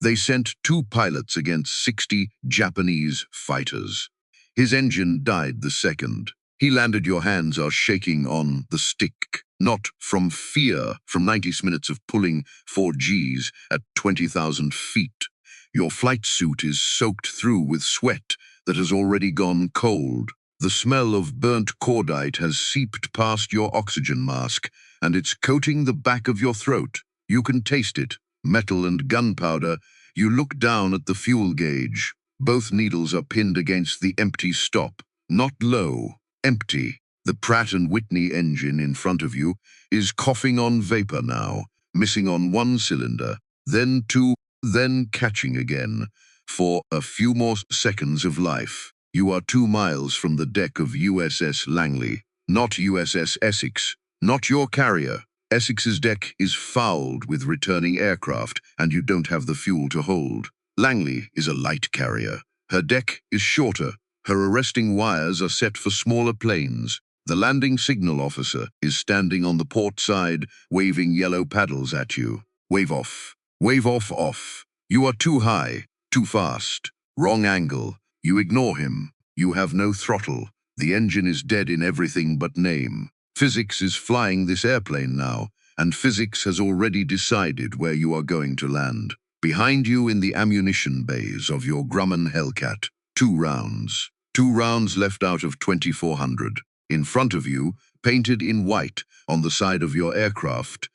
They sent 2 pilots against 60 Japanese fighters. His engine died the second. He landed. Your hands are shaking on the stick, not from fear, from 90 minutes of pulling 4 Gs at 20,000 feet. Your flight suit is soaked through with sweat that has already gone cold. The smell of burnt cordite has seeped past your oxygen mask, and it's coating the back of your throat. You can taste it, metal and gunpowder. You look down at the fuel gauge. Both needles are pinned against the empty stop. Not low, empty. The Pratt & Whitney engine in front of you is coughing on vapor now, missing on 1 cylinder, then 2, then catching again, for a few more seconds of life. You are 2 miles from the deck of USS Langley, not USS Essex, not your carrier. Essex's deck is fouled with returning aircraft, and you don't have the fuel to hold. Langley is a light carrier. Her deck is shorter. Her arresting wires are set for smaller planes. The landing signal officer is standing on the port side, waving yellow paddles at you. Wave off. Wave off, off. You are too high, too fast. Wrong angle. You ignore him. You have no throttle. The engine is dead in everything but name. Physics is flying this airplane now, and physics has already decided where you are going to land. Behind you in the ammunition bays of your Grumman Hellcat, 2 rounds. 2 rounds left out of 2,400. In front of you, painted in white on the side of your aircraft,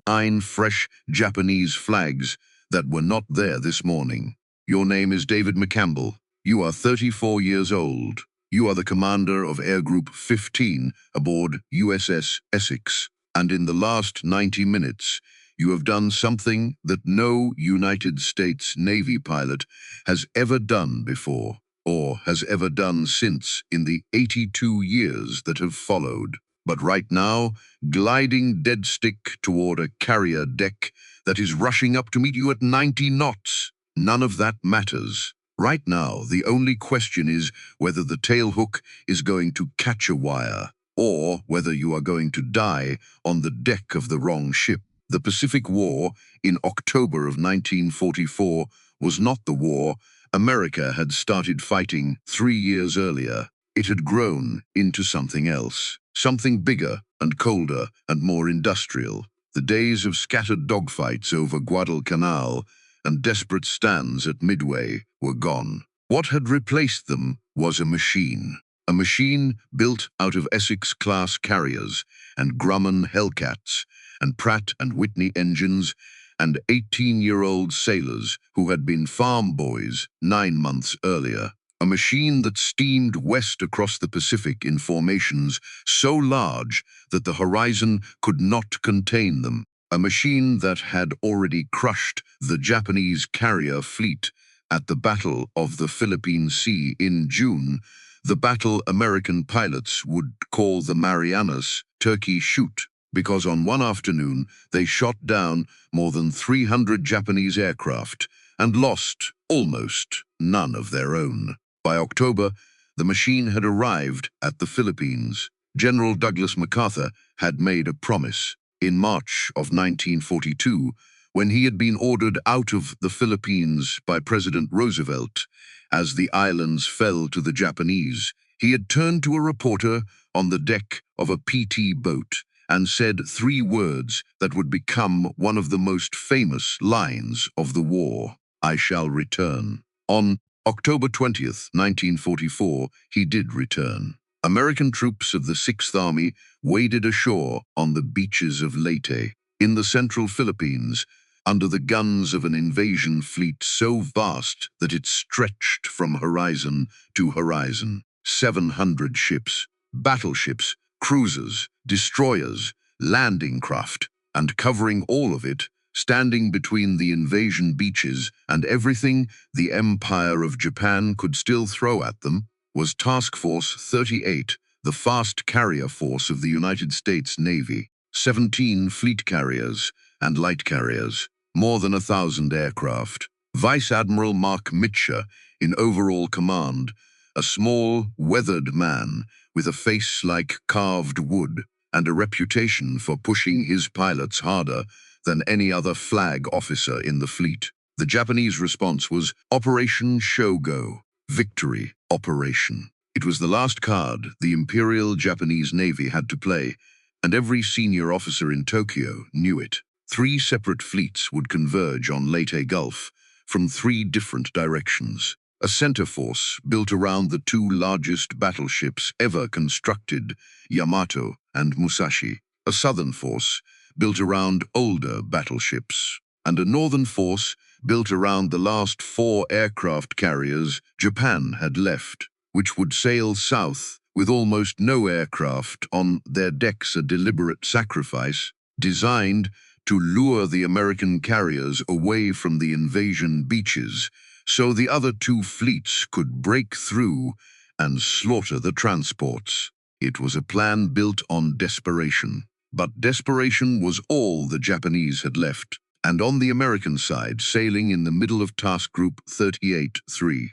9 fresh Japanese flags that were not there this morning. Your name is David McCampbell. You are 34 years old. You are the commander of Air Group 15 aboard USS Essex. And in the last 90 minutes, you have done something that no United States Navy pilot has ever done before, or has ever done since in the 82 years that have followed. But right now, gliding dead stick toward a carrier deck that is rushing up to meet you at 90 knots. None of that matters. Right now, the only question is whether the tailhook is going to catch a wire, or whether you are going to die on the deck of the wrong ship. The Pacific War in October of 1944 was not the war America had started fighting 3 years earlier. It had grown into something else, something bigger and colder and more industrial. The days of scattered dogfights over Guadalcanal and desperate stands at Midway were gone. What had replaced them was a machine built out of Essex-class carriers and Grumman Hellcats and Pratt & Whitney engines and 18-year-old sailors who had been farm boys 9 months earlier. A machine that steamed west across the Pacific in formations so large that the horizon could not contain them. A machine that had already crushed the Japanese carrier fleet at the Battle of the Philippine Sea in June, the battle American pilots would call the Marianas Turkey Shoot, because on one afternoon they shot down more than 300 Japanese aircraft and lost almost none of their own. By October, the machine had arrived at the Philippines. General Douglas MacArthur had made a promise. In March of 1942, when he had been ordered out of the Philippines by President Roosevelt as the islands fell to the Japanese, he had turned to a reporter on the deck of a PT boat and said 3 words that would become one of the most famous lines of the war: "I shall return." On October 20th, 1944, he did return. American troops of the 6th Army waded ashore on the beaches of Leyte, in the central Philippines, under the guns of an invasion fleet so vast that it stretched from horizon to horizon. 700 ships, battleships, cruisers, destroyers, landing craft, and covering all of it, standing between the invasion beaches and everything the Empire of Japan could still throw at them, was Task Force 38, the fast carrier force of the United States Navy. 17 fleet carriers and light carriers, more than 1,000 aircraft. Vice Admiral Mark Mitscher in overall command, a small, weathered man with a face like carved wood and a reputation for pushing his pilots harder than any other flag officer in the fleet. The Japanese response was Operation Shogo, Victory Operation. It was the last card the Imperial Japanese Navy had to play, and every senior officer in Tokyo knew it. 3 separate fleets would converge on Leyte Gulf from 3 different directions. A center force built around the 2 largest battleships ever constructed, Yamato and Musashi. A southern force built around older battleships, and a northern force built around the last 4 aircraft carriers Japan had left, which would sail south with almost no aircraft on their decks, a deliberate sacrifice designed to lure the American carriers away from the invasion beaches so the other 2 fleets could break through and slaughter the transports. It was a plan built on desperation. But desperation was all the Japanese had left, and on the American side, sailing in the middle of Task Group 38-3,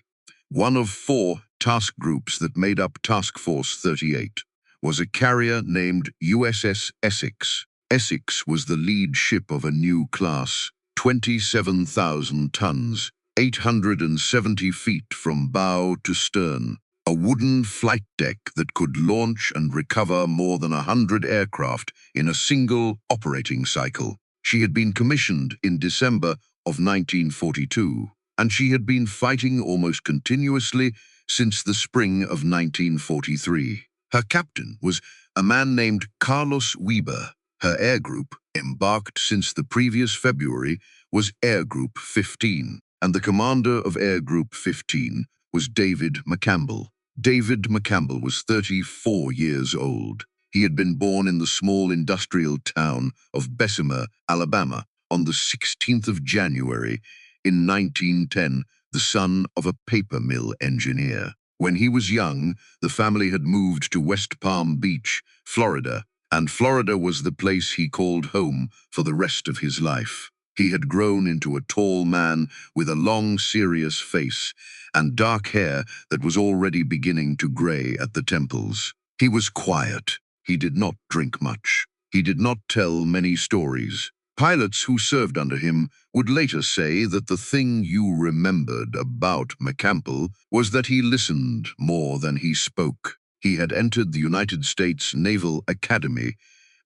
one of 4 task groups that made up Task Force 38, was a carrier named USS Essex. Essex was the lead ship of a new class, 27,000 tons, 870 feet from bow to stern, a wooden flight deck that could launch and recover more than 100 aircraft in a single operating cycle. She had been commissioned in December of 1942, and she had been fighting almost continuously since the spring of 1943. Her captain was a man named Carlos Weber. Her air group, embarked since the previous February, was Air Group 15, and the commander of Air Group 15 was David McCampbell. David McCampbell was 34 years old. He had been born in the small industrial town of Bessemer, Alabama, on the 16th of January in 1910, the son of a paper mill engineer. When he was young, the family had moved to West Palm Beach, Florida, and Florida was the place he called home for the rest of his life. He had grown into a tall man with a long, serious face and dark hair that was already beginning to gray at the temples. He was quiet. He did not drink much. He did not tell many stories. Pilots who served under him would later say that the thing you remembered about McCampbell was that he listened more than he spoke. He had entered the United States Naval Academy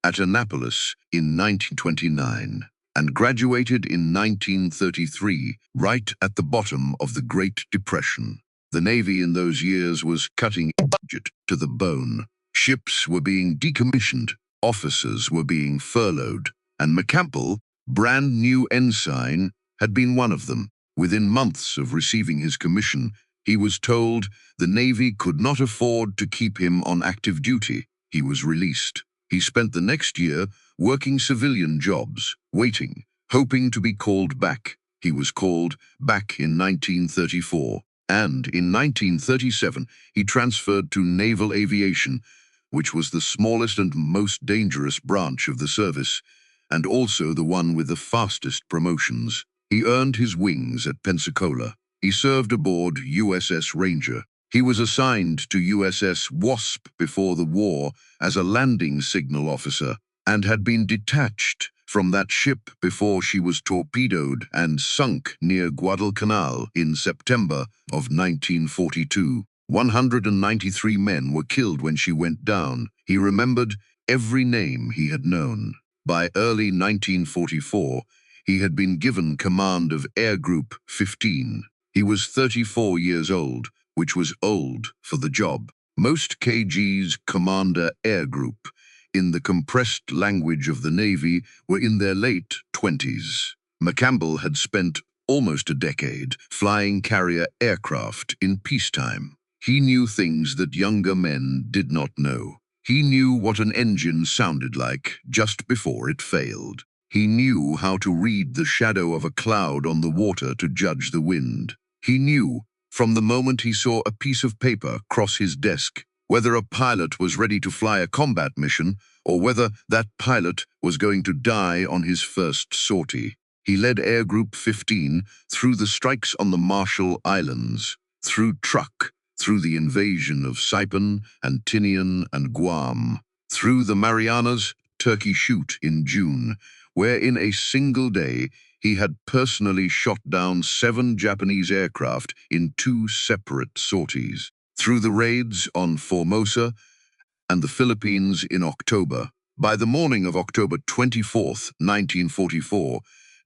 at Annapolis in 1929 and graduated in 1933, right at the bottom of the Great Depression. The Navy in those years was cutting budget to the bone. Ships were being decommissioned, officers were being furloughed, and McCampbell, brand new ensign, had been one of them. Within months of receiving his commission, he was told the Navy could not afford to keep him on active duty. He was released. He spent the next year working civilian jobs, waiting, hoping to be called back. He was called back in 1934, and in 1937 he transferred to naval aviation, which was the smallest and most dangerous branch of the service, and also the one with the fastest promotions. He earned his wings at Pensacola. He served aboard USS Ranger. He was assigned to USS Wasp before the war as a landing signal officer, and had been detached from that ship before she was torpedoed and sunk near Guadalcanal in September of 1942. 193 men were killed when she went down. He remembered every name he had known. By early 1944, he had been given command of Air Group 15. He was 34 years old, which was old for the job. Most KG's Commander Air Group, in the compressed language of the Navy, were in their late 20s. McCampbell had spent almost a decade flying carrier aircraft in peacetime. He knew things that younger men did not know. He knew what an engine sounded like just before it failed. He knew how to read the shadow of a cloud on the water to judge the wind. He knew, from the moment he saw a piece of paper cross his desk, whether a pilot was ready to fly a combat mission or whether that pilot was going to die on his first sortie. He led Air Group 15 through the strikes on the Marshall Islands, through Truk, through the invasion of Saipan and Tinian and Guam, through the Marianas Turkey Shoot in June, where in a single day he had personally shot down 7 Japanese aircraft in 2 separate sorties. Through the raids on Formosa and the Philippines in October, by the morning of October 24th, 1944,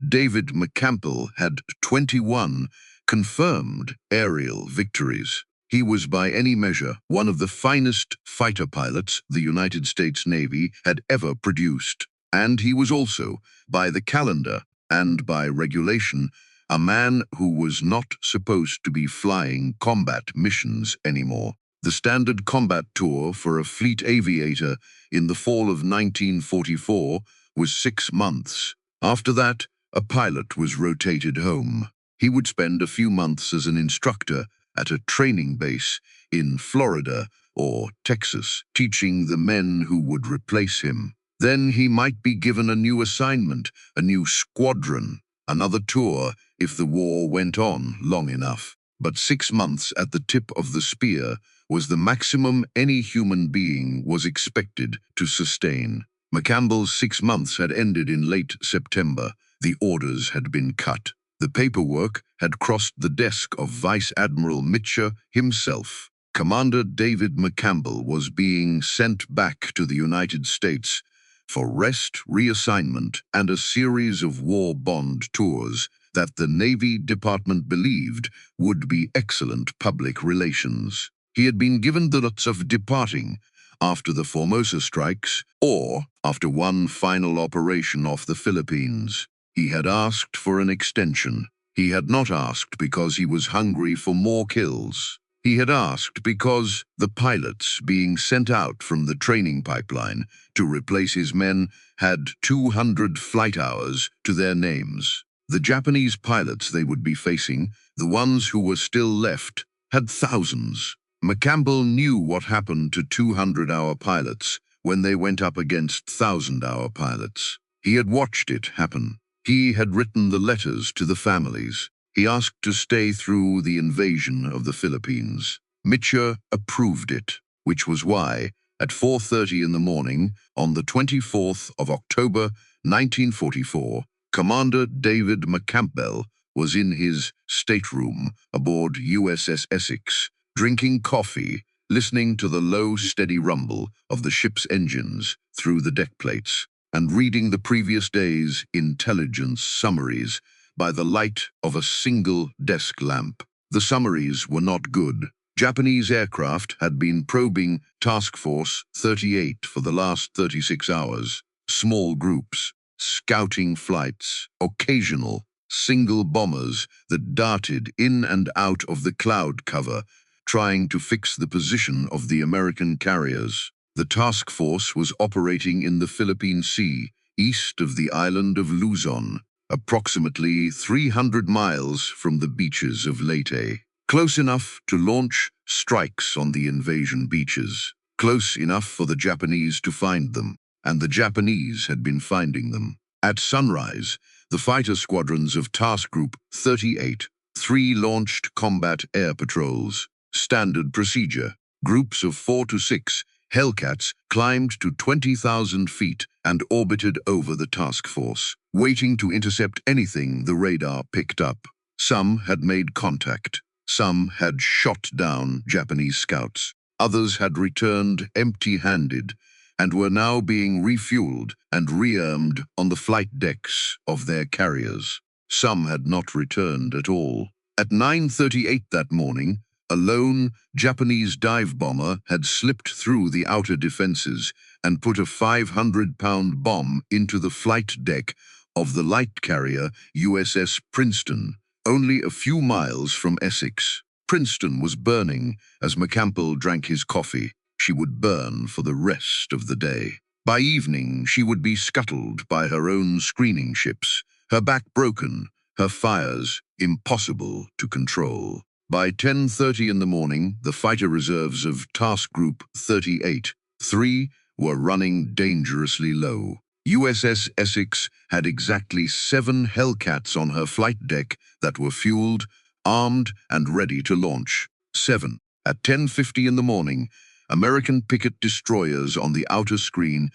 David McCampbell had 21 confirmed aerial victories. He was by any measure one of the finest fighter pilots the United States Navy had ever produced. And he was also, by the calendar and by regulation, a man who was not supposed to be flying combat missions anymore. The standard combat tour for a fleet aviator in the fall of 1944 was 6 months. After that, a pilot was rotated home. He would spend a few months as an instructor at a training base in Florida or Texas, teaching the men who would replace him. Then he might be given a new assignment, a new squadron, another tour if the war went on long enough. But 6 months at the tip of the spear was the maximum any human being was expected to sustain. McCampbell's 6 months had ended in late September. The orders had been cut. The paperwork had crossed the desk of Vice Admiral Mitchell himself. Commander David McCampbell was being sent back to the United States for rest, reassignment, and a series of war bond tours that the Navy Department believed would be excellent public relations. He had been given the lots of departing after the Formosa strikes or after one final operation off the Philippines. He had asked for an extension. He had not asked because he was hungry for more kills. He had asked because the pilots being sent out from the training pipeline to replace his men had 200 flight hours to their names. The Japanese pilots they would be facing, the ones who were still left, had thousands. McCampbell knew what happened to 200-hour pilots when they went up against 1,000-hour pilots. He had watched it happen. He had written the letters to the families. He asked to stay through the invasion of the Philippines. Mitchell approved it, which was why, at 4:30 in the morning, on the 24th of October, 1944, Commander David McCampbell was in his stateroom aboard USS Essex, drinking coffee, listening to the low, steady rumble of the ship's engines through the deck plates, and reading the previous day's intelligence summaries by the light of a single desk lamp. The summaries were not good. Japanese aircraft had been probing Task Force 38 for the last 36 hours. Small groups, scouting flights, occasional, single bombers that darted in and out of the cloud cover, trying to fix the position of the American carriers. The task force was operating in the Philippine Sea, east of the island of Luzon, approximately 300 miles from the beaches of Leyte. Close enough to launch strikes on the invasion beaches. Close enough for the Japanese to find them, and the Japanese had been finding them. At sunrise, the fighter squadrons of Task Group 38, 3 launched combat air patrols. Standard procedure. Groups of 4 to 6 Hellcats climbed to 20,000 feet and orbited over the task force, waiting to intercept anything the radar picked up. Some had made contact. Some had shot down Japanese scouts. Others had returned empty-handed and were now being refueled and rearmed on the flight decks of their carriers. Some had not returned at all. At 9:38 that morning, a lone Japanese dive bomber had slipped through the outer defenses and put a 500-pound bomb into the flight deck of the light carrier USS Princeton, only a few miles from Essex. Princeton was burning as McCampbell drank his coffee. She would burn for the rest of the day. By evening, she would be scuttled by her own screening ships, her back broken, her fires impossible to control. By 10:30 in the morning, the fighter reserves of Task Group 38, 3 were running dangerously low. USS Essex had exactly 7 Hellcats on her flight deck that were fueled, armed, and ready to launch. 7. At 10:50 in the morning, American picket destroyers on the outer screen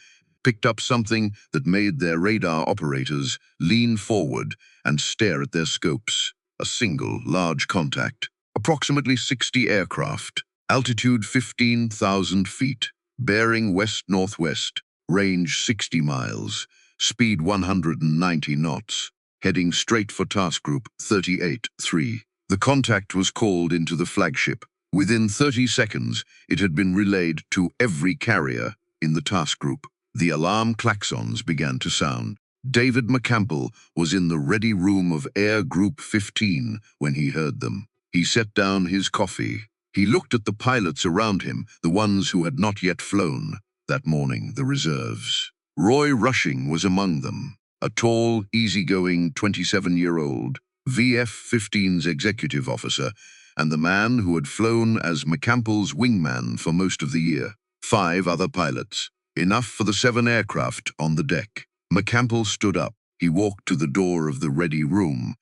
picked up something that made their radar operators lean forward and stare at their scopes. A single large contact. Approximately 60 aircraft. Altitude 15,000 feet. Bearing west-northwest. Range 60 miles. Speed 190 knots. Heading straight for Task Group 38-3. The contact was called into the flagship. Within 30 seconds, it had been relayed to every carrier in the task group. The alarm klaxons began to sound. David McCampbell was in the ready room of Air Group 15 when he heard them. He set down his coffee. He looked at the pilots around him, the ones who had not yet flown. That morning, the reserves. Roy Rushing was among them, a tall, easygoing 27-year-old VF-15's executive officer, and the man who had flown as McCampbell's wingman for most of the year. 5 other pilots, enough for the 7 aircraft on the deck. McCampbell stood up. He walked to the door of the ready room,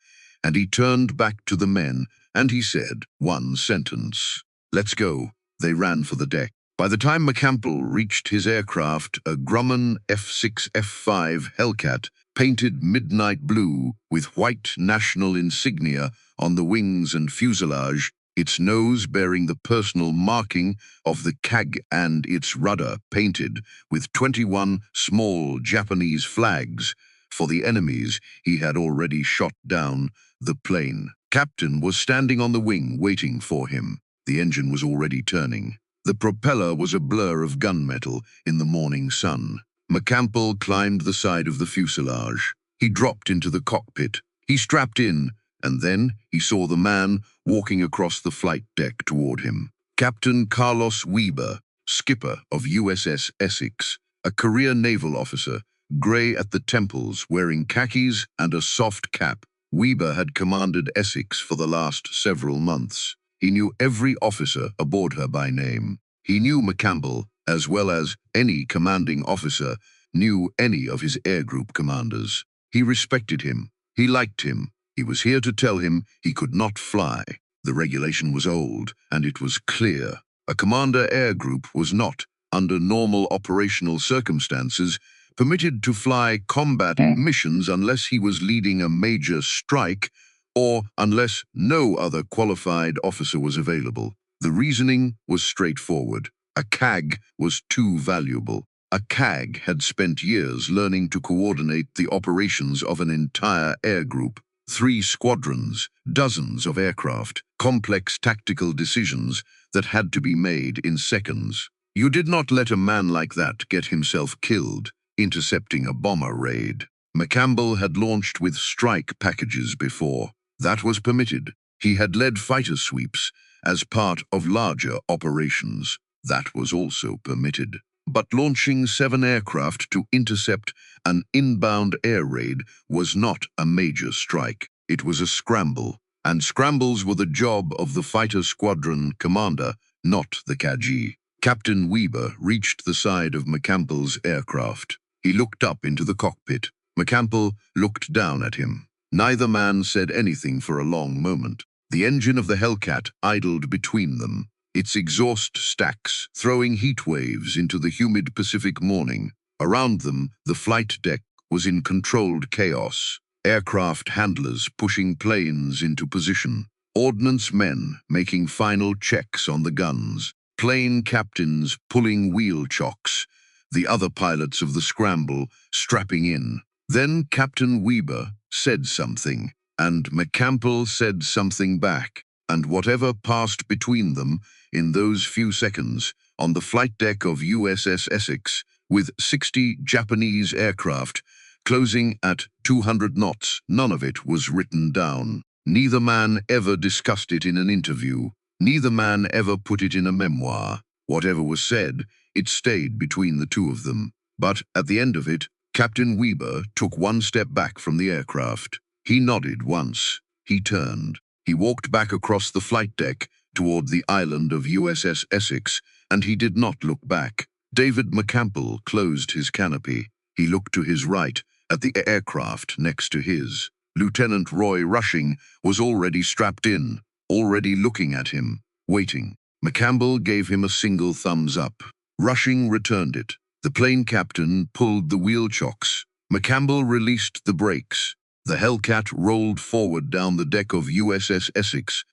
and he turned back to the men, and he said one sentence. "Let's go." They ran for the deck. By the time McCampbell reached his aircraft, a Grumman F6 F5 Hellcat, painted midnight blue with white national insignia on the wings and fuselage, its nose bearing the personal marking of the CAG and its rudder painted with 21 small Japanese flags. For the enemies, he had already shot down the plane. Captain was standing on the wing waiting for him. The engine was already turning. The propeller was a blur of gunmetal in the morning sun. McCampbell climbed the side of the fuselage. He dropped into the cockpit. He strapped in, and then he saw the man walking across the flight deck toward him. Captain Carlos Weber, skipper of USS Essex, a career naval officer, grey at the temples, wearing khakis and a soft cap. Weber had commanded Essex for the last several months. He knew every officer aboard her by name. He knew McCampbell, as well as any commanding officer knew any of his air group commanders. He respected him. He liked him. He was here to tell him he could not fly. The regulation was old, and it was clear. A commander air group was not, under normal operational circumstances, permitted to fly combat missions unless he was leading a major strike or unless no other qualified officer was available. The reasoning was straightforward. A CAG was too valuable. A CAG had spent years learning to coordinate the operations of an entire air group. 3 squadrons, dozens of aircraft, complex tactical decisions that had to be made in seconds. You did not let a man like that get himself killed intercepting a bomber raid. McCampbell had launched with strike packages before. That was permitted. He had led fighter sweeps as part of larger operations. That was also permitted. But launching 7 aircraft to intercept an inbound air raid was not a major strike. It was a scramble, and scrambles were the job of the fighter squadron commander, not the CAG. Captain Weber reached the side of McCampbell's aircraft. He looked up into the cockpit. McCampbell looked down at him. Neither man said anything for a long moment. The engine of the Hellcat idled between them, its exhaust stacks throwing heat waves into the humid Pacific morning. Around them, the flight deck was in controlled chaos. Aircraft handlers pushing planes into position. Ordnance men making final checks on the guns. Plane captains pulling wheel chocks. The other pilots of the scramble strapping in. Then Captain Weber said something, and McCampbell said something back, and whatever passed between them in those few seconds on the flight deck of USS Essex, with 60 Japanese aircraft closing at 200 knots, none of it was written down. Neither man ever discussed it in an interview. Neither man ever put it in a memoir. Whatever was said, it stayed between the two of them. But at the end of it, Captain Weber took one step back from the aircraft. He nodded once. He turned. He walked back across the flight deck toward the island of USS Essex, and he did not look back. David McCampbell closed his canopy. He looked to his right, at the aircraft next to his. Lieutenant Roy Rushing was already strapped in, already looking at him, waiting. McCampbell gave him a single thumbs up. Rushing returned it. The plane captain pulled the wheel chocks. McCampbell released the brakes. The Hellcat rolled forward down the deck of USS Essex,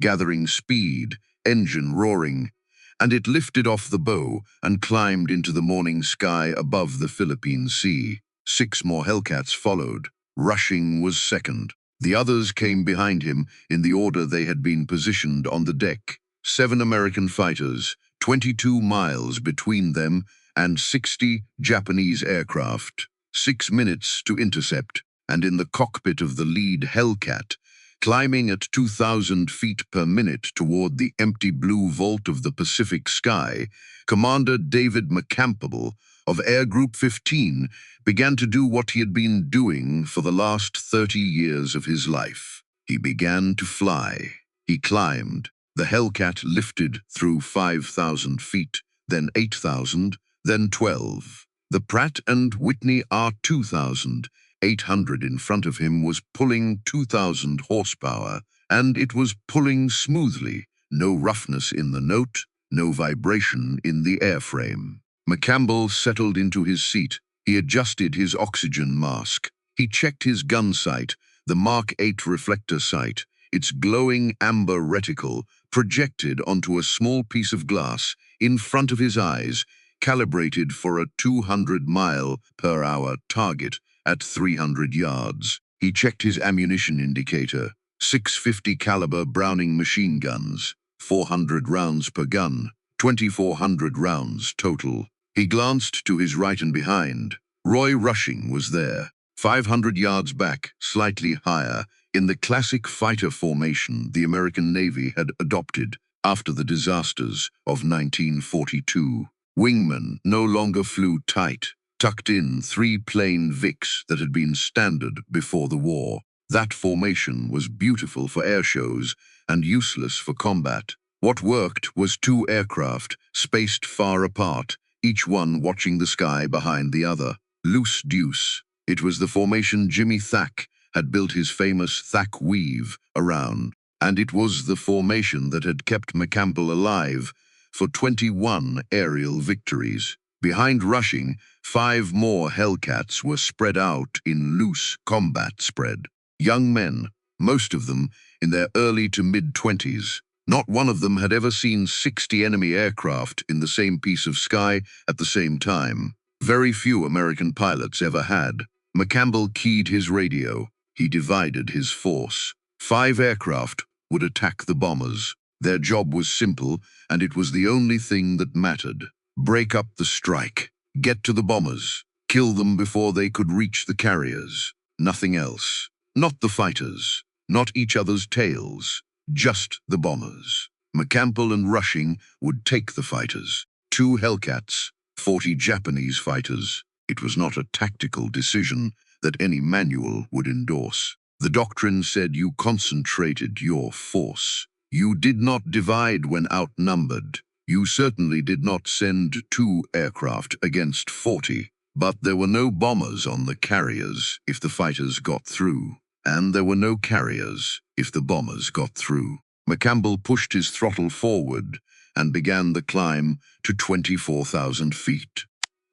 gathering speed, engine roaring, and it lifted off the bow and climbed into the morning sky above the Philippine Sea. 6 more Hellcats followed. Rushing was second. The others came behind him in the order they had been positioned on the deck. 7 American fighters, 22 miles between them, and 60 Japanese aircraft. 6 minutes to intercept, and in the cockpit of the lead Hellcat, climbing at 2,000 feet per minute toward the empty blue vault of the Pacific sky, Commander David McCampbell of Air Group 15 began to do what he had been doing for the last 30 years of his life. He began to fly. He climbed. The Hellcat lifted through 5,000 feet, then 8,000, then 12. The Pratt & Whitney R2800 in front of him was pulling 2,000 horsepower, and it was pulling smoothly. No roughness in the note, no vibration in the airframe. McCampbell settled into his seat. He adjusted his oxygen mask. He checked his gun sight, the Mark 8 reflector sight, its glowing amber reticle projected onto a small piece of glass in front of his eyes, calibrated for a 200-mile-per-hour target at 300 yards. He checked his ammunition indicator, 650 caliber Browning machine guns, 400 rounds per gun, 2,400 rounds total. He glanced to his right and behind. Roy Rushing was there, 500 yards back, slightly higher, in the classic fighter formation the American Navy had adopted after the disasters of 1942. Wingman no longer flew tight, tucked in 3 plain Vics that had been standard before the war. That formation was beautiful for air shows and useless for combat. What worked was 2 aircraft spaced far apart, each one watching the sky behind the other. Loose deuce. It was the formation Jimmy Thack had built his famous Thack Weave around, and it was the formation that had kept McCampbell alive for 21 aerial victories. Behind Rushing, 5 more Hellcats were spread out in loose combat spread. Young men, most of them in their early to mid-20s. Not one of them had ever seen 60 enemy aircraft in the same piece of sky at the same time. Very few American pilots ever had. McCampbell keyed his radio. He divided his force. 5 aircraft would attack the bombers. Their job was simple, and it was the only thing that mattered. Break up the strike. Get to the bombers. Kill them before they could reach the carriers. Nothing else. Not the fighters. Not each other's tails. Just the bombers. McCampbell and Rushing would take the fighters. 2 Hellcats, 40 Japanese fighters. It was not a tactical decision that any manual would endorse. The doctrine said you concentrated your force. You did not divide when outnumbered. You certainly did not send 2 aircraft against 40. But there were no bombers on the carriers if the fighters got through. And there were no carriers if the bombers got through. McCampbell pushed his throttle forward and began the climb to 24,000 feet.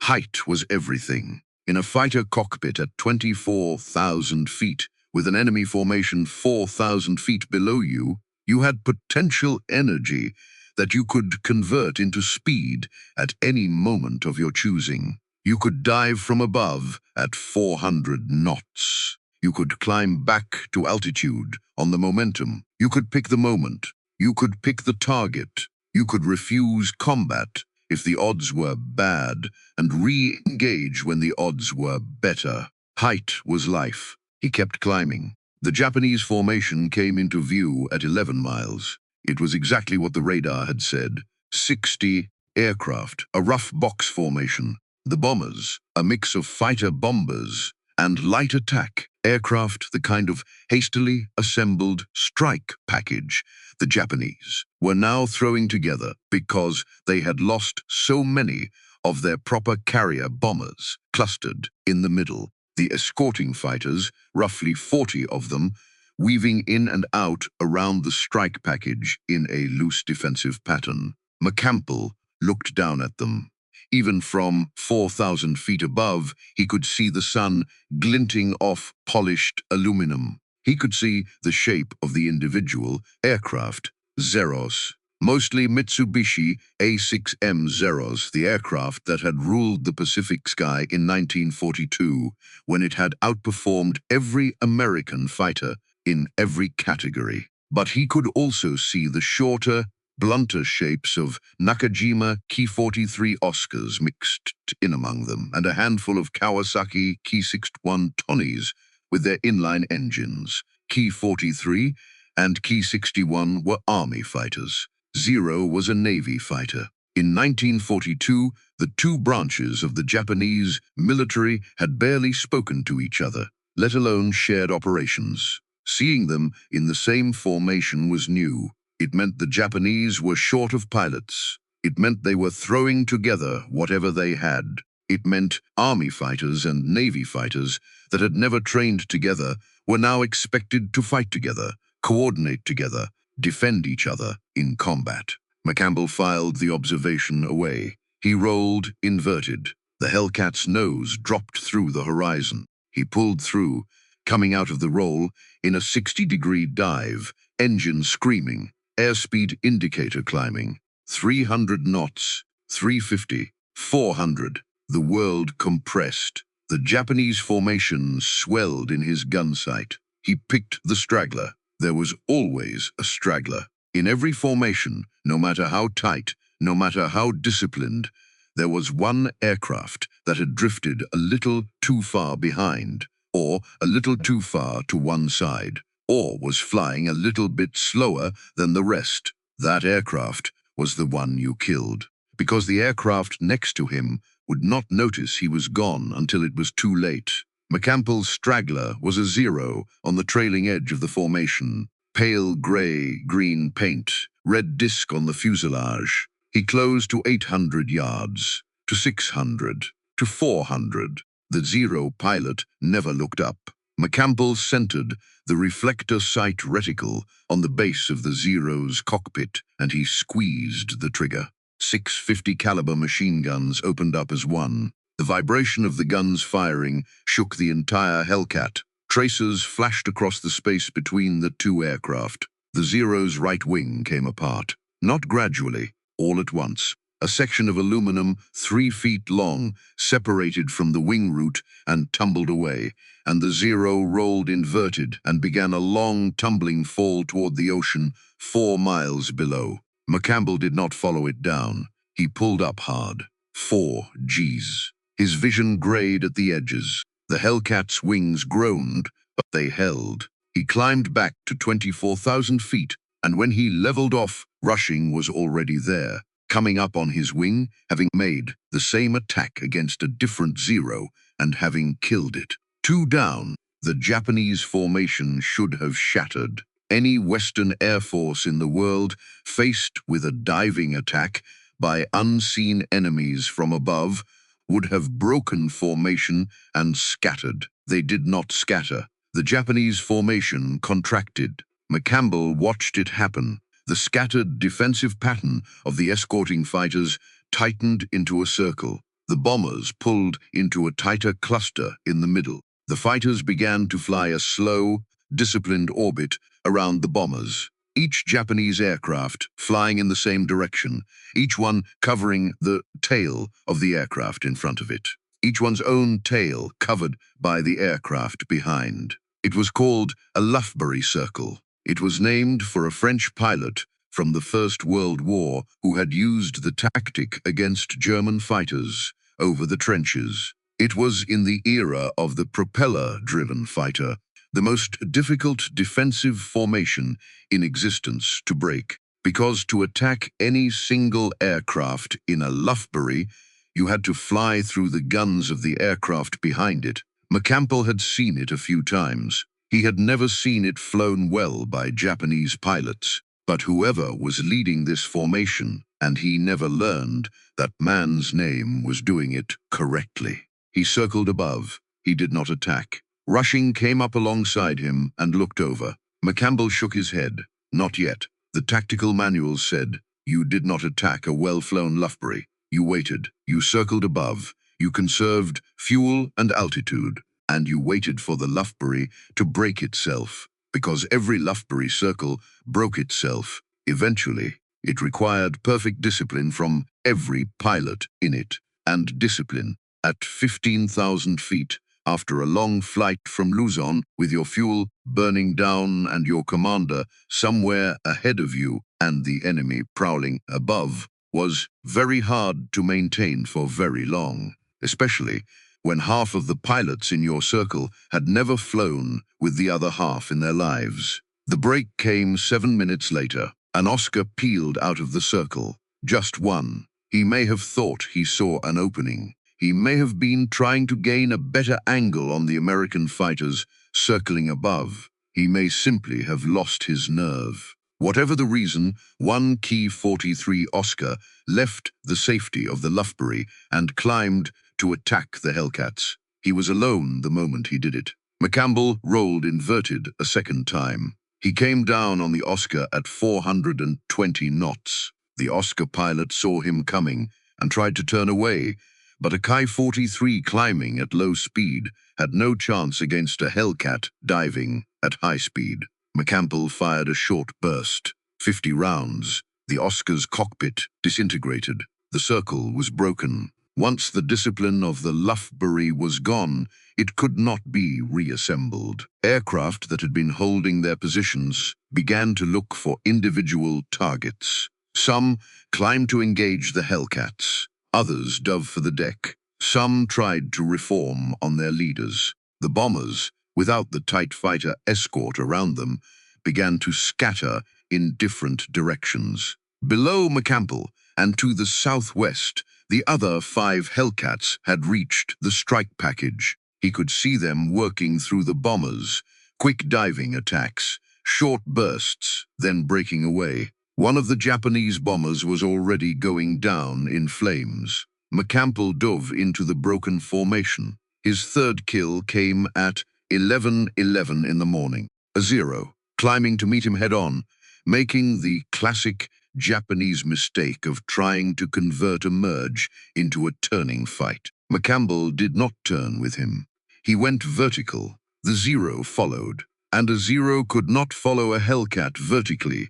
Height was everything. In a fighter cockpit at 24,000 feet, with an enemy formation 4,000 feet below you, you had potential energy that you could convert into speed at any moment of your choosing. You could dive from above at 400 knots. You could climb back to altitude on the momentum. You could pick the moment. You could pick the target. You could refuse combat if the odds were bad and re-engage when the odds were better. Height was life. He kept climbing. The Japanese formation came into view at 11 miles. It was exactly what the radar had said. 60 aircraft, a rough box formation. The bombers, a mix of fighter bombers and light attack aircraft, the kind of hastily assembled strike package the Japanese were now throwing together because they had lost so many of their proper carrier bombers clustered in the middle. The escorting fighters, roughly 40 of them, weaving in and out around the strike package in a loose defensive pattern. McCampbell looked down at them. Even from 4,000 feet above, he could see the sun glinting off polished aluminum. He could see the shape of the individual aircraft, Zeros. Mostly Mitsubishi A6M Zeros, the aircraft that had ruled the Pacific sky in 1942, when it had outperformed every American fighter in every category. But he could also see the shorter, blunter shapes of Nakajima Ki-43 Oscars mixed in among them, and a handful of Kawasaki Ki-61 Tonys with their inline engines. Ki-43 and Ki-61 were Army fighters. Zero was a Navy fighter. In 1942, the two branches of the Japanese military had barely spoken to each other, let alone shared operations. Seeing them in the same formation was new. It meant the Japanese were short of pilots. It meant they were throwing together whatever they had. It meant Army fighters and Navy fighters that had never trained together were now expected to fight together, coordinate together, defend each other in combat. McCampbell filed the observation away. He rolled, inverted. The Hellcat's nose dropped through the horizon. He pulled through, coming out of the roll in a 60-degree dive, engine screaming, airspeed indicator climbing. 300 knots, 350, 400. The world compressed. The Japanese formation swelled in his gun sight. He picked the straggler. There was always a straggler. In every formation, no matter how tight, no matter how disciplined, there was one aircraft that had drifted a little too far behind, or a little too far to one side, or was flying a little bit slower than the rest. That aircraft was the one you killed, because the aircraft next to him would not notice he was gone until it was too late. McCampbell's straggler was a zero on the trailing edge of the formation. Pale gray-green paint, red disc on the fuselage. He closed to 800 yards, to 600, to 400. The Zero pilot never looked up. McCampbell centered the reflector sight reticle on the base of the Zero's cockpit, and he squeezed the trigger. 650 caliber machine guns opened up as one. The vibration of the guns firing shook the entire Hellcat. Tracers flashed across the space between the two aircraft. The Zero's right wing came apart. Not gradually, all at once. A section of aluminum 3 feet long separated from the wing root and tumbled away, and the Zero rolled inverted and began a long tumbling fall toward the ocean 4 miles below. McCampbell did not follow it down. He pulled up hard. 4 Gs. His vision grayed at the edges. The Hellcat's wings groaned, but they held. He climbed back to 24,000 feet, and when he leveled off, Rushing was already there, coming up on his wing, having made the same attack against a different Zero and having killed it. 2 down, the Japanese formation should have shattered. Any Western Air Force in the world, faced with a diving attack by unseen enemies from above, would have broken formation and scattered. They did not scatter. The Japanese formation contracted. McCampbell watched it happen. The scattered defensive pattern of the escorting fighters tightened into a circle. The bombers pulled into a tighter cluster in the middle. The fighters began to fly a slow, disciplined orbit around the bombers. Each Japanese aircraft flying in the same direction, each one covering the tail of the aircraft in front of it. Each one's own tail covered by the aircraft behind. It was called a Lufbery Circle. It was named for a French pilot from the First World War who had used the tactic against German fighters over the trenches. It was in the era of the propeller-driven fighter, the most difficult defensive formation in existence to break, because to attack any single aircraft in a Lufbery, you had to fly through the guns of the aircraft behind it. McCampbell had seen it a few times. He had never seen it flown well by Japanese pilots, but whoever was leading this formation, and he never learned that man's name was doing it correctly. He circled above. He did not attack. Rushing came up alongside him and looked over. McCampbell shook his head. Not yet. The tactical manuals said, you did not attack a well-flown Lufbery. You waited, you circled above, you conserved fuel and altitude, and you waited for the Lufbery to break itself, because every Lufbery circle broke itself. Eventually, it required perfect discipline from every pilot in it, and discipline at 15,000 feet, after a long flight from Luzon with your fuel burning down and your commander somewhere ahead of you and the enemy prowling above, was very hard to maintain for very long, especially when half of the pilots in your circle had never flown with the other half in their lives. The break came 7 minutes later. An Oscar peeled out of the circle. Just one. He may have thought he saw an opening. He may have been trying to gain a better angle on the American fighters circling above. He may simply have lost his nerve. Whatever the reason, one Key 43 Oscar left the safety of the Lufbery and climbed to attack the Hellcats. He was alone the moment he did it. McCampbell rolled inverted a second time. He came down on the Oscar at 420 knots. The Oscar pilot saw him coming and tried to turn away, but a Ki-43 climbing at low speed had no chance against a Hellcat diving at high speed. McCampbell fired a short burst, 50 rounds. The Oscar's cockpit disintegrated. The circle was broken. Once the discipline of the Lufbery was gone, it could not be reassembled. Aircraft that had been holding their positions began to look for individual targets. Some climbed to engage the Hellcats. Others dove for the deck. Some tried to reform on their leaders. The bombers, without the tight fighter escort around them, began to scatter in different directions. Below McCampbell and to the southwest, the other 5 Hellcats had reached the strike package. He could see them working through the bombers, quick diving attacks, short bursts, then breaking away. One of the Japanese bombers was already going down in flames. McCampbell dove into the broken formation. His third kill came at 11:11 in the morning. A Zero, climbing to meet him head-on, making the classic Japanese mistake of trying to convert a merge into a turning fight. McCampbell did not turn with him. He went vertical. The Zero followed, and a Zero could not follow a Hellcat vertically,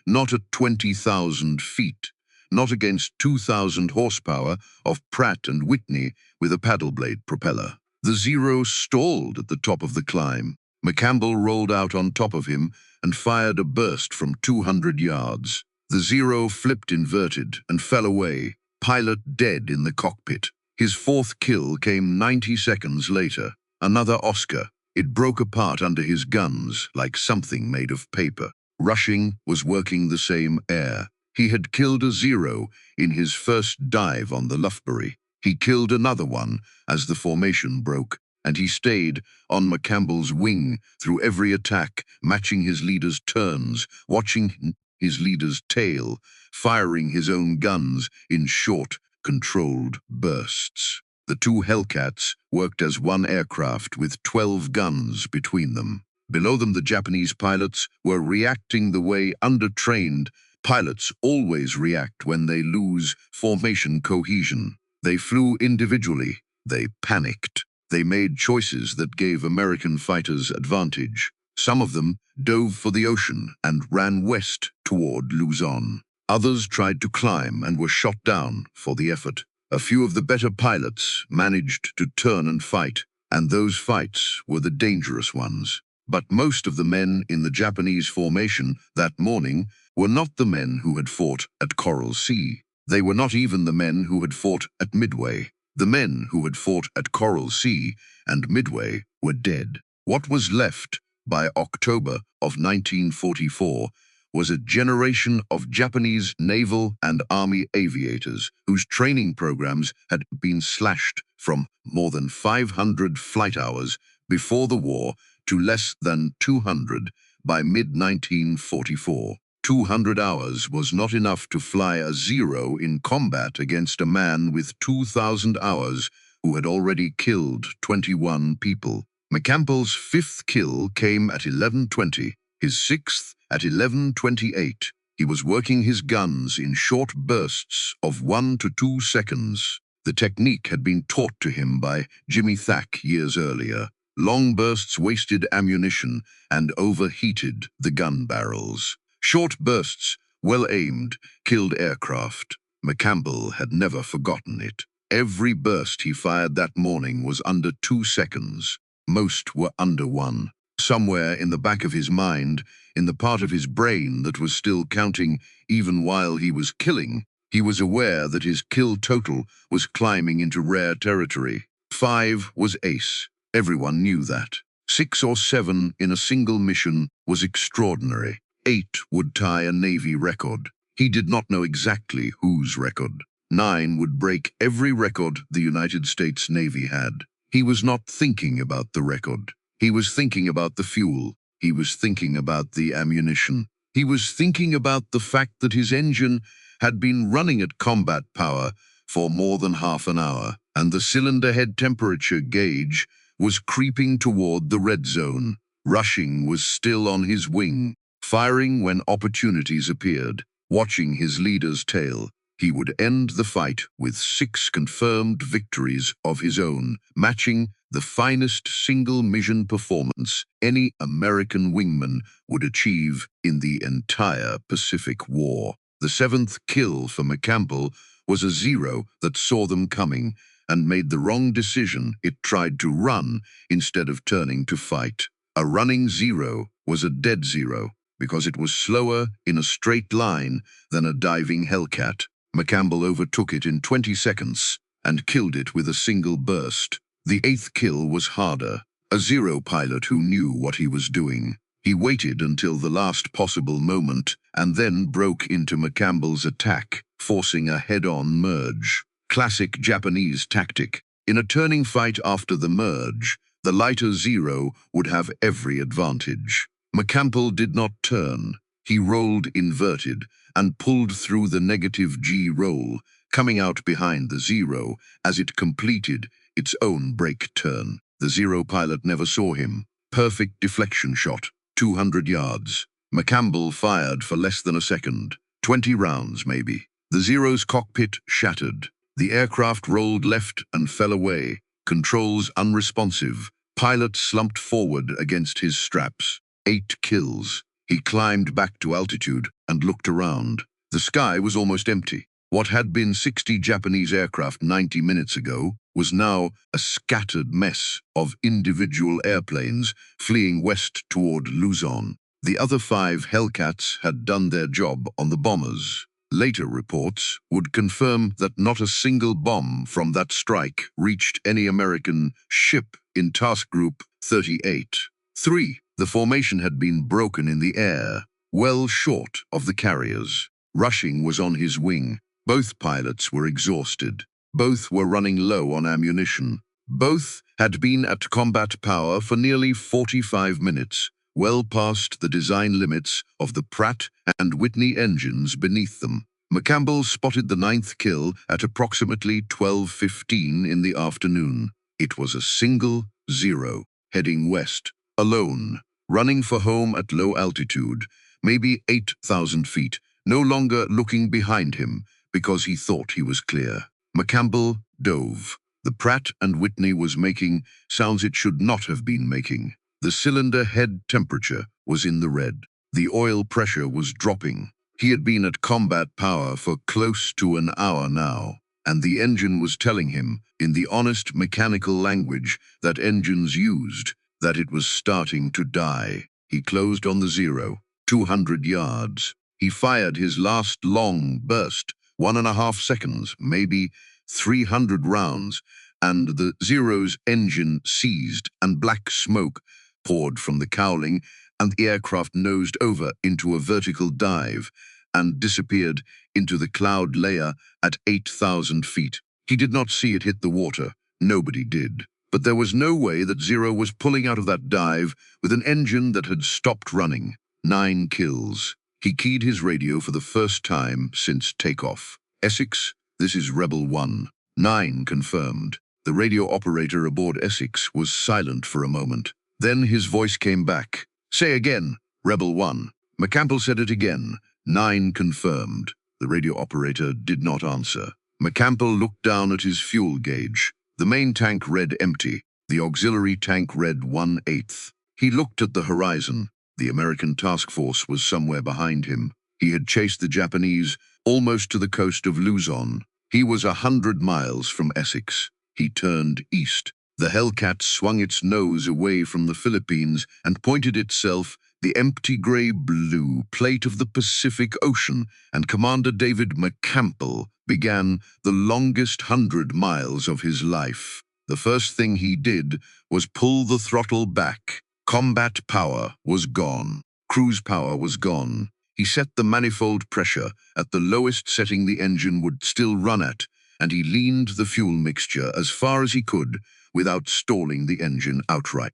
not at 20,000 feet, not against 2,000 horsepower of Pratt & Whitney with a paddle blade propeller. The Zero stalled at the top of the climb. McCampbell rolled out on top of him and fired a burst from 200 yards. The Zero flipped inverted and fell away, pilot dead in the cockpit. His fourth kill came 90 seconds later. Another Oscar. It broke apart under his guns like something made of paper. Rushing was working the same air. He had killed a Zero in his first dive on the Lufbery. He killed another one as the formation broke, and he stayed on McCampbell's wing through every attack, matching his leader's turns, watching his leader's tail, firing his own guns in short, controlled bursts. The 2 Hellcats worked as one aircraft with 12 guns between them. Below them, the Japanese pilots were reacting the way undertrained pilots always react when they lose formation cohesion. They flew individually. They panicked. They made choices that gave American fighters advantage. Some of them dove for the ocean and ran west toward Luzon. Others tried to climb and were shot down for the effort. A few of the better pilots managed to turn and fight, and those fights were the dangerous ones. But most of the men in the Japanese formation that morning were not the men who had fought at Coral Sea. They were not even the men who had fought at Midway. The men who had fought at Coral Sea and Midway were dead. What was left by October of 1944 was a generation of Japanese naval and army aviators whose training programs had been slashed from more than 500 flight hours before the war to less than 200 by mid-1944. 200 hours was not enough to fly a Zero in combat against a man with 2,000 hours who had already killed 21 people. McCampbell's 5th kill came at 11:20, his 6th at 11:28. He was working his guns in short bursts of 1 to 2 seconds. The technique had been taught to him by Jimmy Thack years earlier. Long bursts wasted ammunition and overheated the gun barrels. Short bursts, well aimed, killed aircraft. McCampbell had never forgotten it. Every burst he fired that morning was under 2 seconds. Most were under 1. Somewhere in the back of his mind, in the part of his brain that was still counting even while he was killing, he was aware that his kill total was climbing into rare territory. 5 was ace. Everyone knew that. 6 or 7 in a single mission was extraordinary. 8 would tie a Navy record. He did not know exactly whose record. 9 would break every record the United States Navy had. He was not thinking about the record. He was thinking about the fuel. He was thinking about the ammunition. He was thinking about the fact that his engine had been running at combat power for more than half an hour, and the cylinder head temperature gauge was creeping toward the red zone. Rushing was still on his wing, firing when opportunities appeared, watching his leader's tail. He would end the fight with 6 confirmed victories of his own, matching the finest single-mission performance any American wingman would achieve in the entire Pacific War. The 7th kill for McCampbell was a 0 that saw them coming and made the wrong decision. It tried to run instead of turning to fight. A running 0 was a dead 0 because it was slower in a straight line than a diving Hellcat. McCampbell overtook it in 20 seconds and killed it with a single burst. The 8th kill was harder. A 0 pilot who knew what he was doing. He waited until the last possible moment and then broke into McCampbell's attack, forcing a head-on merge. Classic Japanese tactic. In a turning fight after the merge, the lighter 0 would have every advantage. McCampbell did not turn. He rolled inverted and pulled through the negative G roll, coming out behind the 0 as it completed its own brake turn. The 0 pilot never saw him. Perfect deflection shot, 200 yards. McCampbell fired for less than a second, 20 rounds maybe. The 0's cockpit shattered. The aircraft rolled left and fell away, controls unresponsive. Pilot slumped forward against his straps. 8 kills. He climbed back to altitude and looked around. The sky was almost empty. What had been 60 Japanese aircraft 90 minutes ago was now a scattered mess of individual airplanes fleeing west toward Luzon. The other 5 Hellcats had done their job on the bombers. Later reports would confirm that not a single bomb from that strike reached any American ship in Task Group 38. 3. The formation had been broken in the air, well short of the carriers. Rushing was on his wing. Both pilots were exhausted. Both were running low on ammunition. Both had been at combat power for nearly 45 minutes, well past the design limits of the Pratt and Whitney engines beneath them. McCampbell spotted the 9th kill at approximately 12:15 in the afternoon. It was a single 0, heading west, alone, running for home at low altitude, maybe 8,000 feet, no longer looking behind him because he thought he was clear. McCampbell dove. The Pratt and Whitney was making sounds it should not have been making. The cylinder head temperature was in the red. The oil pressure was dropping. He had been at combat power for close to an hour now, and the engine was telling him, in the honest mechanical language that engines used, that it was starting to die. He closed on the 0, 200 yards. He fired his last long burst, 1.5 seconds, maybe 300 rounds, and the 0's engine seized and black smoke poured from the cowling, and the aircraft nosed over into a vertical dive and disappeared into the cloud layer at 8,000 feet. He did not see it hit the water. Nobody did. But there was no way that 0 was pulling out of that dive with an engine that had stopped running. 9 kills. He keyed his radio for the first time since takeoff. Essex, this is Rebel 1. 9 confirmed. The radio operator aboard Essex was silent for a moment. Then his voice came back. Say again, Rebel 1. McCampbell said it again, 9 confirmed. The radio operator did not answer. McCampbell looked down at his fuel gauge. The main tank read empty. The auxiliary tank read 1/8. He looked at the horizon. The American task force was somewhere behind him. He had chased the Japanese almost to the coast of Luzon. He was 100 miles from Essex. He turned east. The Hellcat swung its nose away from the Philippines and pointed itself the empty gray-blue plate of the Pacific Ocean, and Commander David McCampbell began the longest 100 miles of his life. The first thing he did was pull the throttle back. Combat power was gone. Cruise power was gone. He set the manifold pressure at the lowest setting the engine would still run at, and he leaned the fuel mixture as far as he could without stalling the engine outright.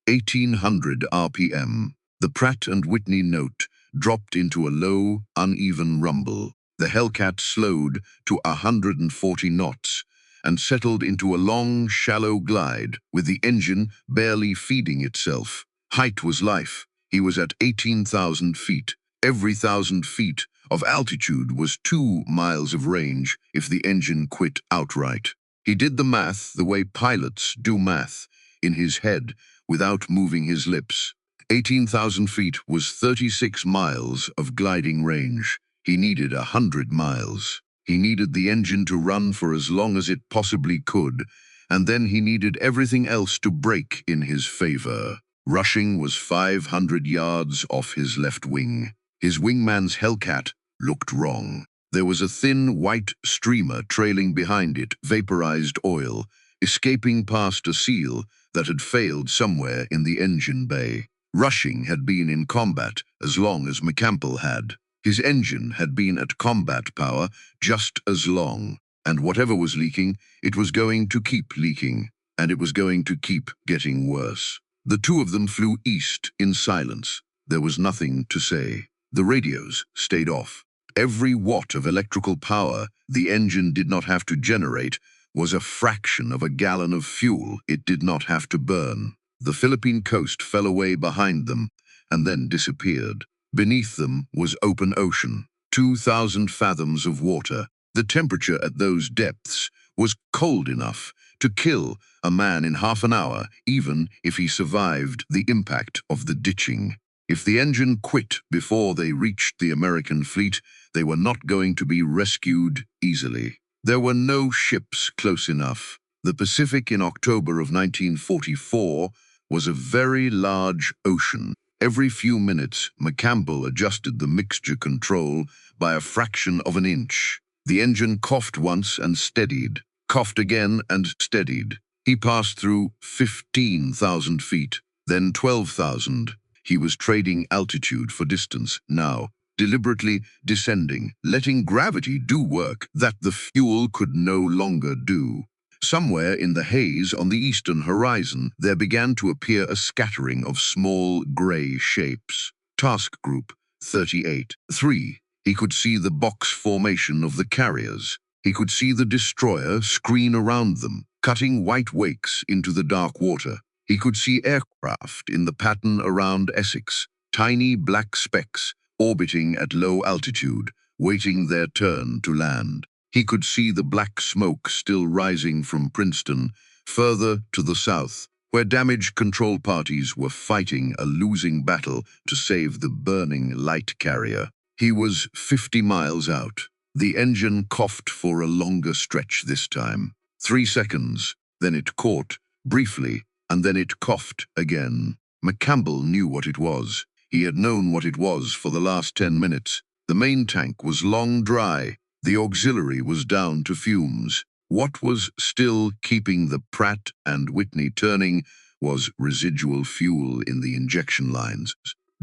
1800 RPM. The Pratt & Whitney note dropped into a low, uneven rumble. The Hellcat slowed to 140 knots and settled into a long, shallow glide, with the engine barely feeding itself. Height was life. He was at 18,000 feet. Every 1,000 feet of altitude was 2 miles of range if the engine quit outright. He did the math the way pilots do math, in his head, without moving his lips. 18,000 feet was 36 miles of gliding range. He needed 100 miles. He needed the engine to run for as long as it possibly could, and then he needed everything else to break in his favor. Rushing was 500 yards off his left wing. His wingman's Hellcat looked wrong. There was a thin white streamer trailing behind it, vaporized oil, escaping past a seal that had failed somewhere in the engine bay. Rushing had been in combat as long as McCampbell had. His engine had been at combat power just as long, and whatever was leaking, it was going to keep leaking, and it was going to keep getting worse. The two of them flew east in silence. There was nothing to say. The radios stayed off. Every watt of electrical power the engine did not have to generate was a fraction of a gallon of fuel it did not have to burn. The Philippine coast fell away behind them and then disappeared. Beneath them was open ocean, 2,000 fathoms of water. The temperature at those depths was cold enough to kill a man in half an hour, even if he survived the impact of the ditching. If the engine quit before they reached the American fleet, they were not going to be rescued easily. There were no ships close enough. The Pacific in October of 1944 was a very large ocean. Every few minutes, McCampbell adjusted the mixture control by a fraction of an inch. The engine coughed once and steadied, coughed again and steadied. He passed through 15,000 feet, then 12,000. He was trading altitude for distance now, deliberately descending, letting gravity do work that the fuel could no longer do. Somewhere in the haze on the eastern horizon, there began to appear a scattering of small gray shapes. Task Group 38. 3. He could see the box formation of the carriers. He could see the destroyer screen around them, cutting white wakes into the dark water. He could see aircraft in the pattern around Essex, tiny black specks orbiting at low altitude, waiting their turn to land. He could see the black smoke still rising from Princeton, further to the south, where damage control parties were fighting a losing battle to save the burning light carrier. He was 50 miles out. The engine coughed for a longer stretch this time. 3 seconds, then it caught, briefly, and then it coughed again. McCampbell knew what it was. He had known what it was for the last 10 minutes. The main tank was long dry. The auxiliary was down to fumes. What was still keeping the Pratt & Whitney turning was residual fuel in the injection lines,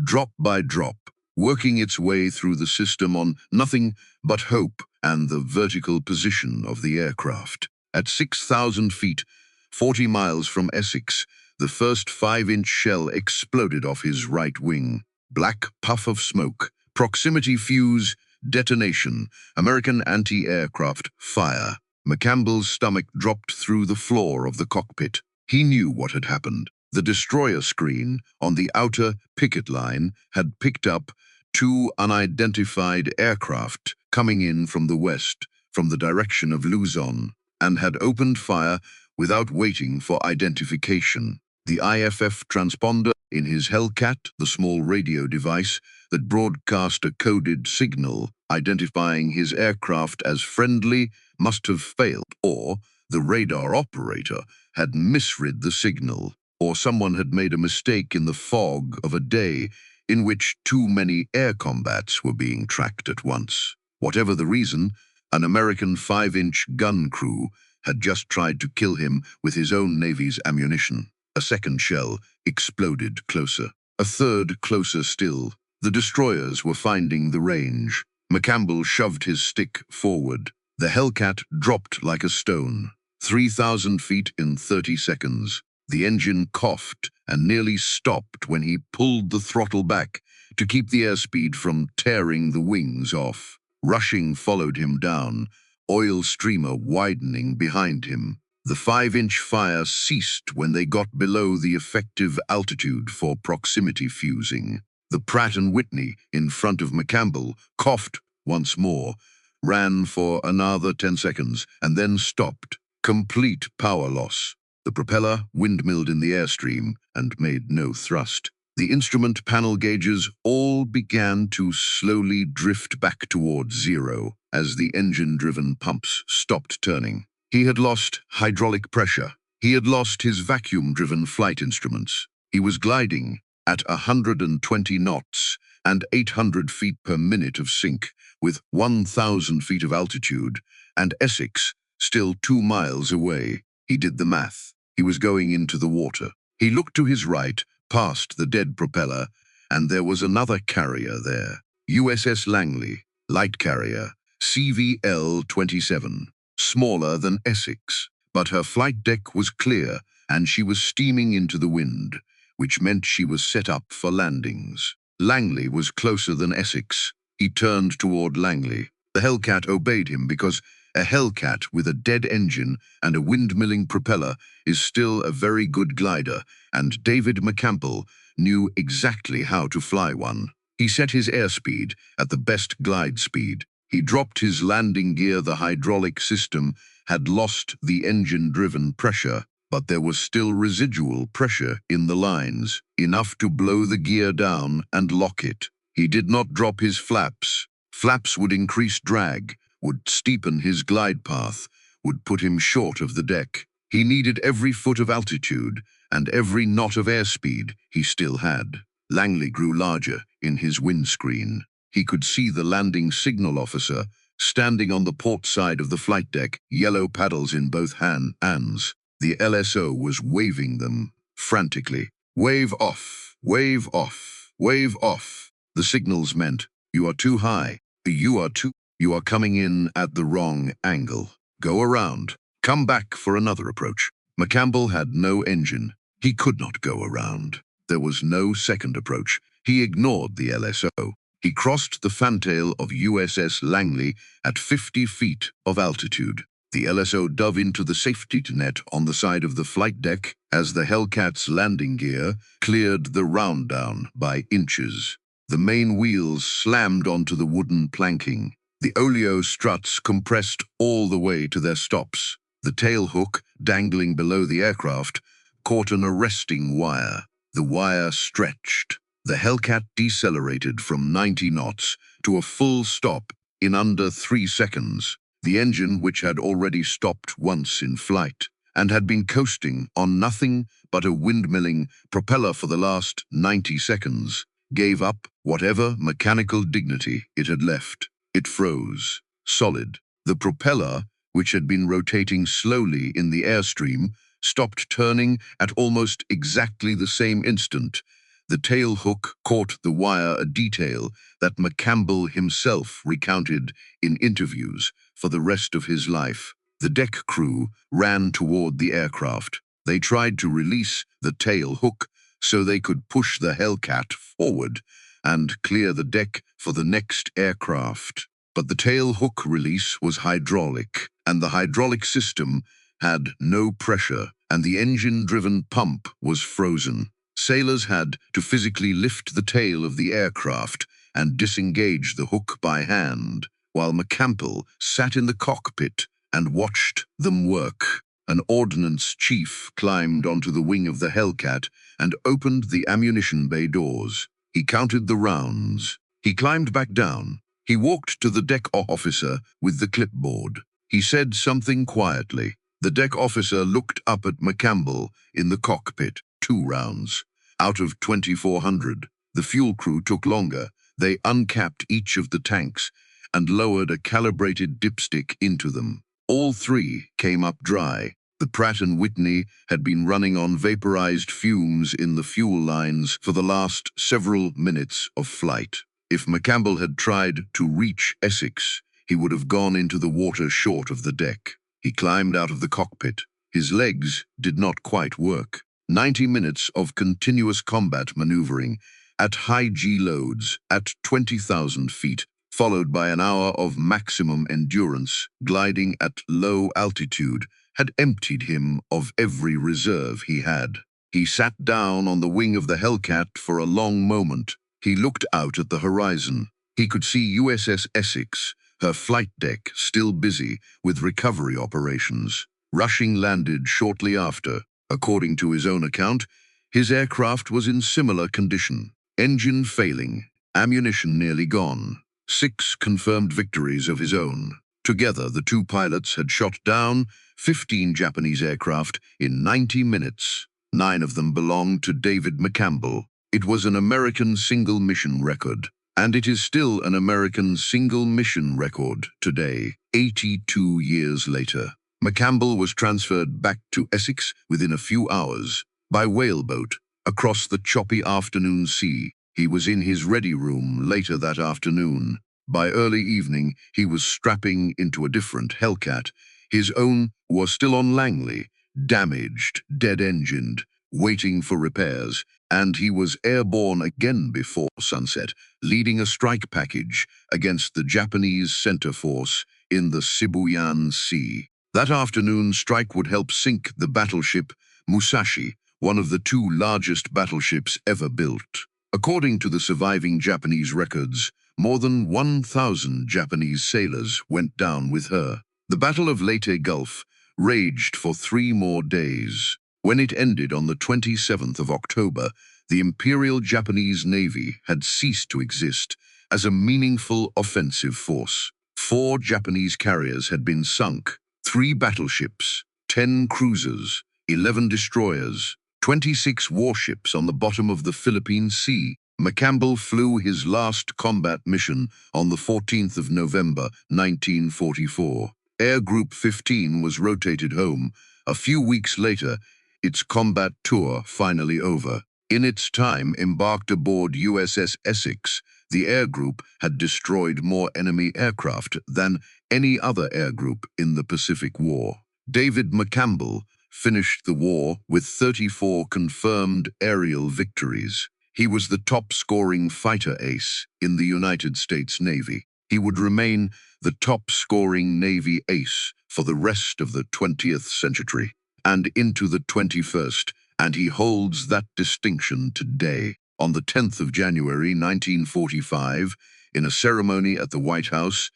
drop by drop, working its way through the system on nothing but hope and the vertical position of the aircraft. At 6,000 feet, 40 miles from Essex, the first 5-inch shell exploded off his right wing. Black puff of smoke, proximity fuse, detonation, American anti-aircraft fire. McCampbell's stomach dropped through the floor of the cockpit. He knew what had happened. The destroyer screen on the outer picket line had picked up two unidentified aircraft coming in from the west, from the direction of Luzon, and had opened fire without waiting for identification. The IFF transponder in his Hellcat, the small radio device that broadcast a coded signal identifying his aircraft as friendly, must have failed, or the radar operator had misread the signal, or someone had made a mistake in the fog of a day in which too many air combats were being tracked at once. Whatever the reason, an American 5-inch gun crew had just tried to kill him with his own Navy's ammunition. A second shell exploded closer. A third closer still. The destroyers were finding the range. McCampbell shoved his stick forward. The Hellcat dropped like a stone. 3,000 feet in 30 seconds. The engine coughed and nearly stopped when he pulled the throttle back to keep the airspeed from tearing the wings off. Rushing followed him down, oil streamer widening behind him. The 5-inch fire ceased when they got below the effective altitude for proximity fusing. The Pratt & Whitney in front of McCampbell coughed once more, ran for another 10 seconds, and then stopped. Complete power loss. The propeller windmilled in the airstream and made no thrust. The instrument panel gauges all began to slowly drift back towards zero as the engine-driven pumps stopped turning. He had lost hydraulic pressure. He had lost his vacuum-driven flight instruments. He was gliding at 120 knots and 800 feet per minute of sink with 1,000 feet of altitude, and Essex still 2 miles away. He did the math. He was going into the water. He looked to his right, past the dead propeller, and there was another carrier there. USS Langley, light carrier, CVL-27, smaller than Essex. But her flight deck was clear, and she was steaming into the wind, which meant she was set up for landings. Langley was closer than Essex. He turned toward Langley. The Hellcat obeyed him because a Hellcat with a dead engine and a windmilling propeller is still a very good glider, and David McCampbell knew exactly how to fly one. He set his airspeed at the best glide speed. He dropped his landing gear. The hydraulic system had lost the engine-driven pressure, but there was still residual pressure in the lines, enough to blow the gear down and lock it. He did not drop his flaps. Flaps would increase drag, would steepen his glide path, would put him short of the deck. He needed every foot of altitude and every knot of airspeed he still had. Langley grew larger in his windscreen. He could see the landing signal officer standing on the port side of the flight deck, yellow paddles in both hands. The LSO was waving them frantically. Wave off, wave off, wave off. The signals meant, you are too high, you are coming in at the wrong angle. Go around. Come back for another approach. McCampbell had no engine. He could not go around. There was no second approach. He ignored the LSO. He crossed the fantail of USS Langley at 50 feet of altitude. The LSO dove into the safety net on the side of the flight deck as the Hellcat's landing gear cleared the round down by inches. The main wheels slammed onto the wooden planking. The oleo struts compressed all the way to their stops. The tail hook, dangling below the aircraft, caught an arresting wire. The wire stretched. The Hellcat decelerated from 90 knots to a full stop in under 3 seconds. The engine, which had already stopped once in flight and had been coasting on nothing but a windmilling propeller for the last 90 seconds, gave up whatever mechanical dignity it had left. It froze, solid. The propeller, which had been rotating slowly in the airstream, stopped turning at almost exactly the same instant. The tail hook caught the wire, a detail that McCampbell himself recounted in interviews for the rest of his life. The deck crew ran toward the aircraft. They tried to release the tail hook so they could push the Hellcat forward and clear the deck for the next aircraft. But the tail hook release was hydraulic, and the hydraulic system had no pressure, and the engine-driven pump was frozen. Sailors had to physically lift the tail of the aircraft and disengage the hook by hand, while McCampbell sat in the cockpit and watched them work. An ordnance chief climbed onto the wing of the Hellcat and opened the ammunition bay doors. He counted the rounds. He climbed back down. He walked to the deck officer with the clipboard. He said something quietly. The deck officer looked up at McCampbell in the cockpit. 2 rounds. Out of 2,400. The fuel crew took longer. They uncapped each of the tanks and lowered a calibrated dipstick into them. All 3 came up dry. The Pratt & Whitney had been running on vaporized fumes in the fuel lines for the last several minutes of flight. If McCampbell had tried to reach Essex, he would have gone into the water short of the deck. He climbed out of the cockpit. His legs did not quite work. 90 minutes of continuous combat maneuvering at high G loads at 20,000 feet, followed by an hour of maximum endurance gliding at low altitude, had emptied him of every reserve he had. He sat down on the wing of the Hellcat for a long moment. He looked out at the horizon. He could see USS Essex, her flight deck still busy with recovery operations. Rushing landed shortly after. According to his own account, his aircraft was in similar condition. Engine failing, ammunition nearly gone. 6 confirmed victories of his own. Together, the 2 pilots had shot down 15 Japanese aircraft in 90 minutes. 9 of them belonged to David McCampbell. It was an American single mission record, and it is still an American single mission record today, 82 years later. McCampbell was transferred back to Essex within a few hours by whaleboat across the choppy afternoon sea. He was in his ready room later that afternoon. By early evening, he was strapping into a different Hellcat. His own was still on Langley, damaged, dead-engined, waiting for repairs, and he was airborne again before sunset, leading a strike package against the Japanese center force in the Sibuyan Sea. That afternoon, strike would help sink the battleship Musashi, one of the 2 largest battleships ever built. According to the surviving Japanese records, more than 1,000 Japanese sailors went down with her. The Battle of Leyte Gulf raged for 3 more days. When it ended on the 27th of October, the Imperial Japanese Navy had ceased to exist as a meaningful offensive force. 4 Japanese carriers had been sunk, 3 battleships, 10 cruisers, 11 destroyers, 26 warships on the bottom of the Philippine Sea. McCampbell flew his last combat mission on the 14th of November, 1944. Air Group 15 was rotated home. A few weeks later, its combat tour finally over. In its time embarked aboard USS Essex, the air group had destroyed more enemy aircraft than any other air group in the Pacific War. David McCampbell finished the war with 34 confirmed aerial victories. He was the top-scoring fighter ace in the United States Navy. He would remain the top-scoring Navy ace for the rest of the 20th century and into the 21st, and he holds that distinction today. On the 10th of January 1945, in a ceremony at the White House,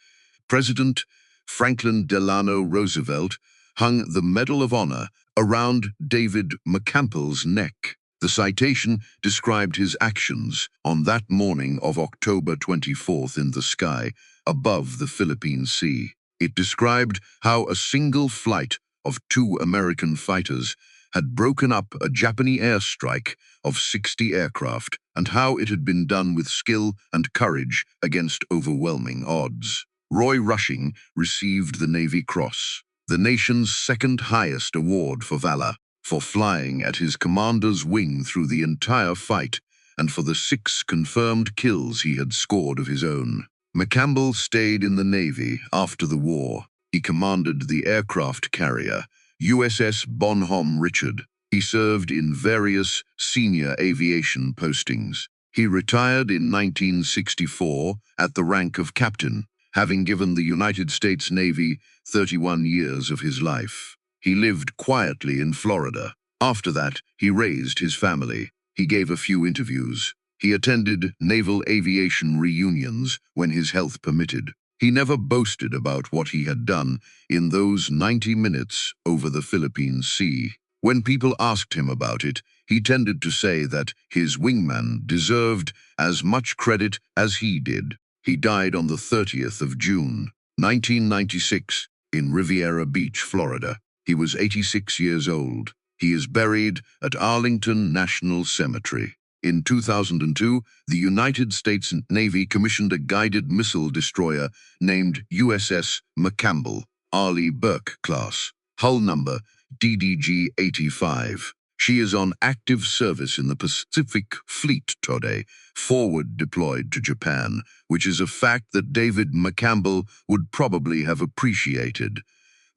President Franklin Delano Roosevelt hung the Medal of Honor around David McCampbell's neck. The citation described his actions on that morning of October 24th in the sky above the Philippine Sea. It described how a single flight of 2 American fighters had broken up a Japanese airstrike of 60 aircraft, and how it had been done with skill and courage against overwhelming odds. Roy Rushing received the Navy Cross, the nation's 2nd highest award for valor, for flying at his commander's wing through the entire fight, and for the 6 confirmed kills he had scored of his own. McCampbell stayed in the Navy after the war. He commanded the aircraft carrier, USS Bonhomme Richard. He served in various senior aviation postings. He retired in 1964 at the rank of captain, having given the United States Navy 31 years of his life. He lived quietly in Florida. After that, he raised his family. He gave a few interviews. He attended naval aviation reunions when his health permitted. He never boasted about what he had done in those 90 minutes over the Philippine Sea. When people asked him about it, he tended to say that his wingman deserved as much credit as he did. He died on the 30th of June, 1996, in Riviera Beach, Florida. He was 86 years old. He is buried at Arlington National Cemetery. In 2002, the United States Navy commissioned a guided missile destroyer named USS McCampbell, Arleigh Burke class, hull number DDG-85. She is on active service in the Pacific Fleet today, forward deployed to Japan, which is a fact that David McCampbell would probably have appreciated,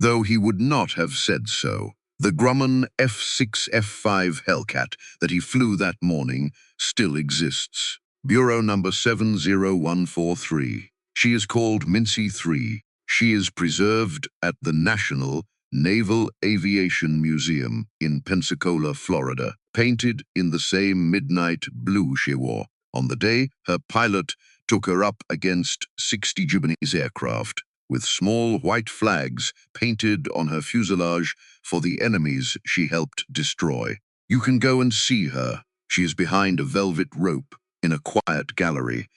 though he would not have said so. The Grumman F-6F-5 Hellcat that he flew that morning still exists. Bureau number 70143. She is called Mincy 3. She is preserved at the National Naval Aviation Museum in Pensacola, Florida, painted in the same midnight blue she wore on the day her pilot took her up against 60 Japanese aircraft, with small white flags painted on her fuselage for the enemies she helped destroy. You can go and see her. She is behind a velvet rope in a quiet gallery,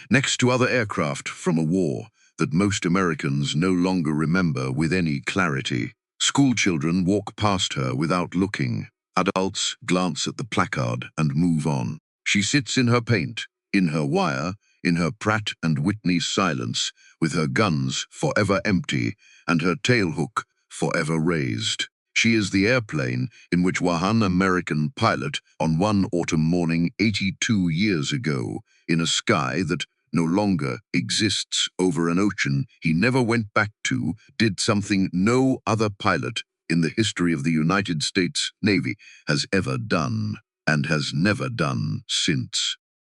next to other aircraft from a war that most Americans no longer remember with any clarity. Schoolchildren walk past her without looking. Adults glance at the placard and move on. She sits in her paint, in her wire, in her Pratt and Whitney silence, with her guns forever empty and her tailhook forever raised. She is the airplane in which one American pilot, on one autumn morning 82 years ago, in a sky that no longer exists over an ocean he never went back to, did something no other pilot in the history of the United States Navy has ever done and has never done since.